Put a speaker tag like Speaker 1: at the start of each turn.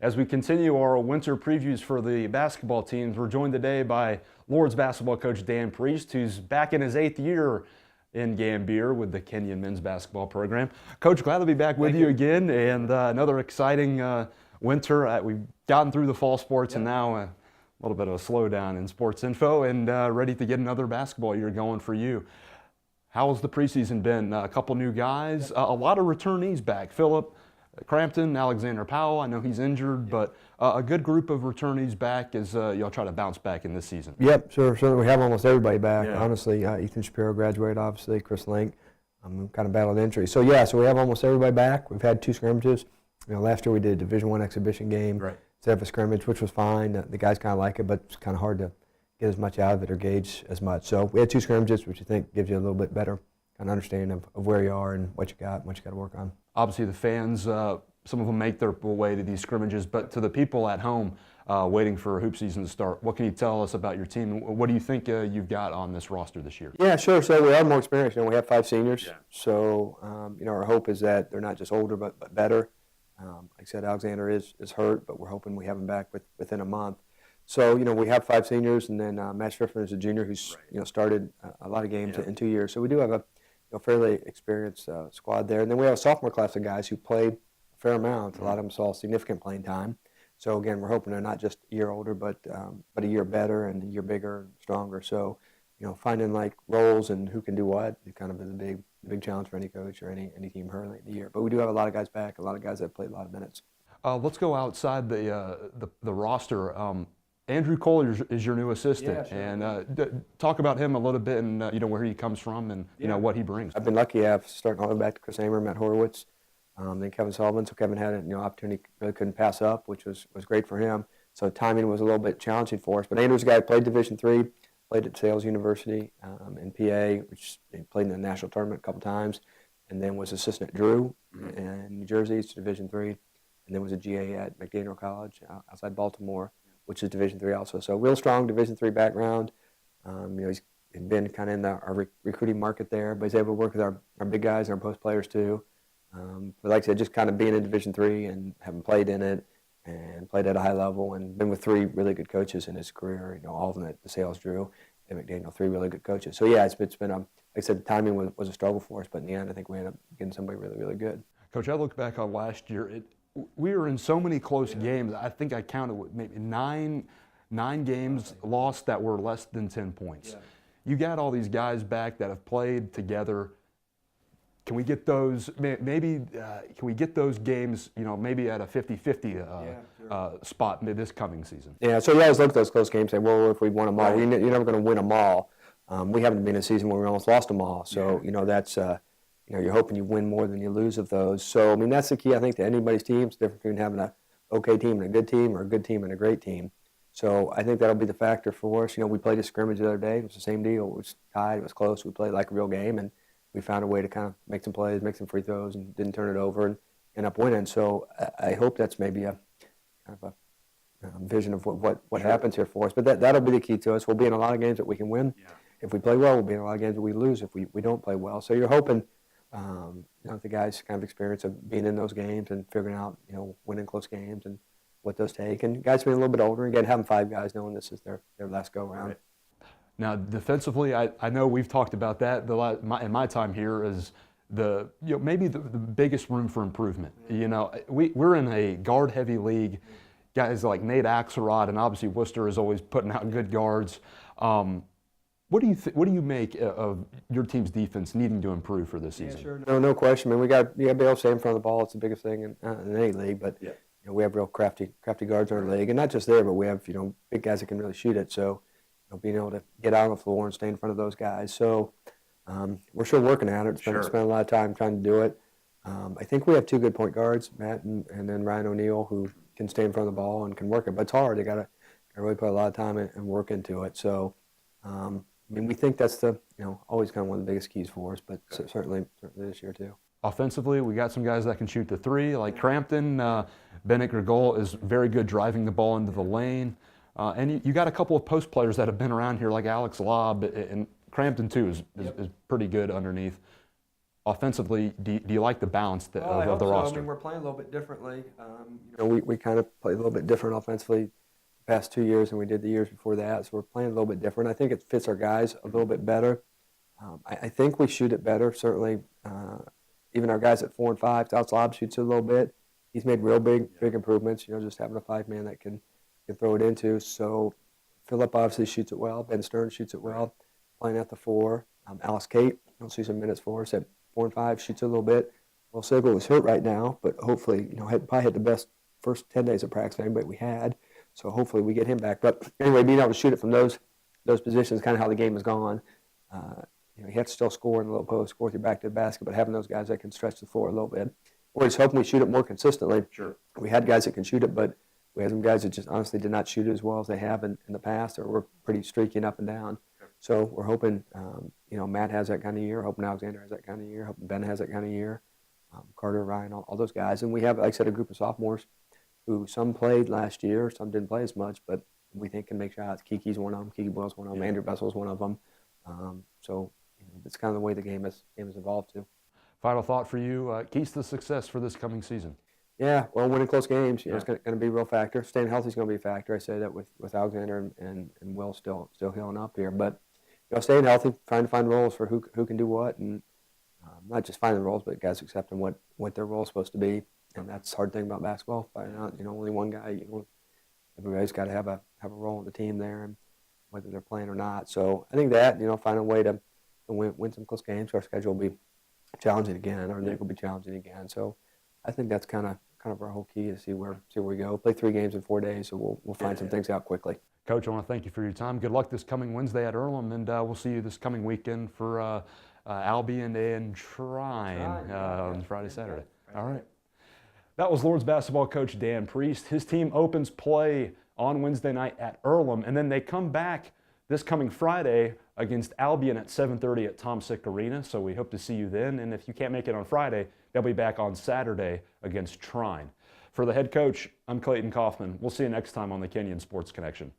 Speaker 1: As we continue our winter previews for the basketball teams, we're joined today by Lord's basketball coach Dan Priest, who's back in his 8th year in Gambier with the Kenyon men's basketball program. Coach, glad to be back with you again, and another exciting winter. We've gotten through the fall sports, and now a little bit of a slowdown in sports info, and ready to get another basketball year going for you. How's the preseason been? A couple new guys, a lot of returnees back. Philip Crampton, Alexander Powell, I know he's injured, but a good group of returnees back as y'all try to bounce back in this season.
Speaker 2: Yep, sure. We have almost everybody back. Honestly, Ethan Shapiro graduated, obviously. Chris Link kind of battled injury. So we have almost everybody back. We've had 2 scrimmages. Last year we did a Division I exhibition game instead of a scrimmage, which was fine. The guys kind of like it, but it's kind of hard to get as much out of it or gauge as much. So we had 2 scrimmages, which I think gives you a little bit better kind of understanding of where you are and what you got and what you got to work on.
Speaker 1: Obviously, the fans, some of them make their way to these scrimmages, but to the people at home waiting for hoop season to start, what can you tell us about your team? What do you think you've got on this roster this year?
Speaker 2: Yeah, sure. So we have more experience. We have 5 seniors. Yeah. So our hope is that they're not just older but better. Like I said, Alexander is hurt, but we're hoping we have him back within a month. So we have 5 seniors, and then Matt Striffler is a junior who's started a lot of games in 2 years. So we do have a fairly experienced squad there. And then we have a sophomore class of guys who played a fair amount. A lot of them saw significant playing time. So again, we're hoping they're not just a year older, but a year better and a year bigger and stronger. So finding like roles and who can do what, it kind of is a big challenge for any coach or any team early in the year. But we do have a lot of guys back, a lot of guys that have played a lot of minutes.
Speaker 1: Let's go outside the roster. Andrew Cole is your new assistant, and talk about him a little bit and where he comes from and what he brings.
Speaker 2: I've been lucky. I've started all the way back to Chris Amer, Matt Horowitz, then Kevin Sullivan. So Kevin had an opportunity really couldn't pass up, which was great for him. So timing was a little bit challenging for us. But Andrew's a guy who played Division III, played at Sales University in PA, which he played in the national tournament a couple times, and then was assistant at Drew in New Jersey, it's Division III, and then was a GA at McDaniel College outside Baltimore, which is Division III also. So real strong Division III background. He's been kind of in our recruiting market there, but he's able to work with our big guys and our post players too. But like I said, just kind of being in Division III and having played in it and played at a high level and been with 3 really good coaches in his career, all of them at the Sales Drew and McDaniel, 3 really good coaches. So yeah, it's been like I said, the timing was a struggle for us, but in the end, I think we ended up getting somebody really, really good.
Speaker 1: Coach, I look back on last year, we were in so many close games. I think I counted maybe nine games lost that were less than 10 points. You got all these guys back that have played together. Can we get those, maybe, can we get those games, maybe at a 50-50 spot this coming season?
Speaker 2: Yeah, so you always look at those close games and say, well, if we won them all, you're never going to win them all. We haven't been in a season where we almost lost them all. So, that's, you're hoping you win more than you lose of those. So, that's the key, I think, to anybody's team. It's different between having an okay team and a good team or a good team and a great team. So I think that'll be the factor for us. We played a scrimmage the other day. It was the same deal. It was tied. It was close. We played like a real game, and we found a way to kind of make some plays, make some free throws, and didn't turn it over and end up winning. So I hope that's maybe a kind of a vision of what happens here for us. But that'll be the key to us. We'll be in a lot of games that we can win. If we play well, we'll be in a lot of games that we lose if we don't play well. So you're hoping the guys kind of experience of being in those games and figuring out, winning close games and what those take. And guys being a little bit older, again, having 5 guys knowing this is their last go-around. Right.
Speaker 1: Now, defensively, I know we've talked about that in my time here is maybe the biggest room for improvement. We're in a guard-heavy league. Guys like Nate Axelrod and obviously Worcester is always putting out good guards. What do you make of your team's defense needing to improve for this season?
Speaker 2: Yeah, sure. No question. We got to be able to stay in front of the ball. It's the biggest thing in any league. But we have real crafty guards in our league, and not just there, but we have big guys that can really shoot it. So being able to get out on the floor and stay in front of those guys. So we're still working at it. Spent a lot of time trying to do it. I think we have 2 good point guards, Matt and then Ryan O'Neal, who can stay in front of the ball and can work it. But it's hard. They got to really put a lot of time and work into it. So. We think that's always kind of one of the biggest keys for us, but certainly this year too.
Speaker 1: Offensively, we got some guys that can shoot the 3, like Crampton. Bennett Grigol is very good driving the ball into the lane. And you got a couple of post players that have been around here, like Alex Lobb, and Crampton too is pretty good underneath. offensively, do you like the balance
Speaker 2: I
Speaker 1: of
Speaker 2: hope
Speaker 1: the
Speaker 2: so.
Speaker 1: roster?
Speaker 2: I mean, we're playing a little bit differently. We kind of play a little bit different offensively the past 2 years than we did the years before that. So we're playing a little bit different. I think it fits our guys a little bit better. I think we shoot it better. Certainly, even our guys at 4 and 5, South Lob shoots it a little bit. He's made real big improvements. Just having a 5-man that can throw it into. So Phillip obviously shoots it well. Ben Stern shoots it well, playing at the 4. Alice Kate, you'll see some minutes for us at 4 and 5, shoots a little bit. Well, Sigel was hurt right now, but hopefully, probably had the best first 10 days of practice of anybody we had. So hopefully we get him back. But anyway, being able to shoot it from those positions, kind of how the game has gone. You have to still score in the low post, score with your back to the basket, but having those guys that can stretch the floor a little bit. We're just hoping we shoot it more consistently.
Speaker 1: Sure. We
Speaker 2: had guys that can shoot it, but we had some guys that just honestly did not shoot it as well as they have in the past, or were pretty streaky up and down. So we're hoping, Matt has that kind of year, hoping Alexander has that kind of year, hoping Ben has that kind of year, Carter, Ryan, all those guys. And we have, like I said, a group of sophomores who some played last year, some didn't play as much, but we think can make shots. Kiki's one of them, Kiki Boyle's one of them, Andrew Bessel's one of them. So it's kind of the way the game has evolved too.
Speaker 1: Final thought for you, keys to success for this coming season?
Speaker 2: Yeah, well, winning close games, it's going to be a real factor. Staying healthy is going to be a factor. I say that with Alexander and Will still healing up here, but staying healthy, trying to find roles for who can do what, and not just finding roles, but guys accepting what their role is supposed to be. And that's the hard thing about basketball. Finding out, only one guy. Everybody's got to have a role in the team there, and whether they're playing or not. So I think that find a way to win some close games. Our schedule will be challenging again. Our league will be challenging again. So I think that's kind of our whole key, to see where we go. Play 3 games in 4 days, so we'll find some things out quickly.
Speaker 1: Coach, I want to thank you for your time. Good luck this coming Wednesday at Earlham, and we'll see you this coming weekend for Albion and Trine on Friday, Saturday. All right. That was Lord's basketball coach Dan Priest. His team opens play on Wednesday night at Earlham, and then they come back this coming Friday against Albion at 7:30 at Tom Sick Arena. So we hope to see you then. And if you can't make it on Friday, they'll be back on Saturday against Trine. For the head coach, I'm Clayton Kaufman. We'll see you next time on the Kenyon Sports Connection.